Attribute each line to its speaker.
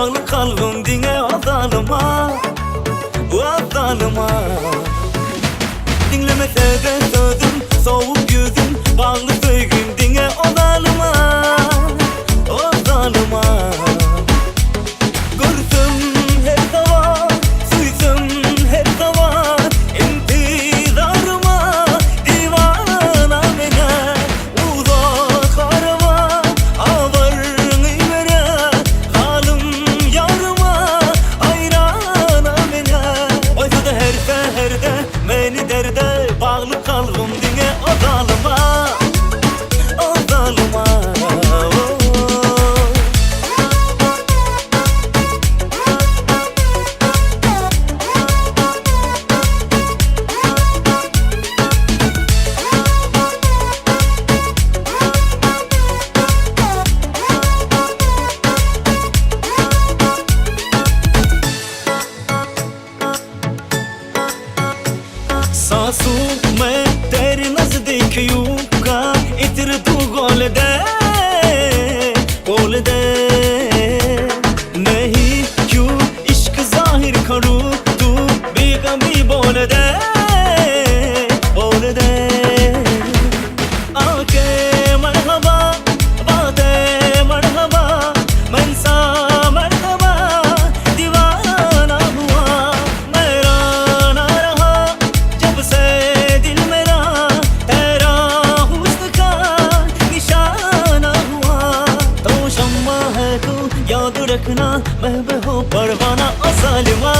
Speaker 1: bağlı kalbim dine azalıma, azalıma. Dinlemese de sözüm, soğuk yüzüm, bağlı sevgim dine azalıma, azalıma. Görsüm her sabah, suysum her sabah, intizarıma divana mene. Uzak arama, ağlarını vere, halim yarıma, ayrana mene. Oysa da her seherde, beni derde, bağlı kalbim dine azalıma, azalıma. सांसों में तेरे नजदीक यूं का इत्र तू गोल दे नहीं क्यों इश्क जाहिर करूं तू बेगमी बोल दे आके मरहबा बातें मरहबा मनसा मरहबा दीवाना हुआ मेरा ना रहा जब से दिल मेरा तेरा हुस्न का निशाना हुआ तो शम्मा है तू याद रखना मैं हो परवाना ओ सालिमा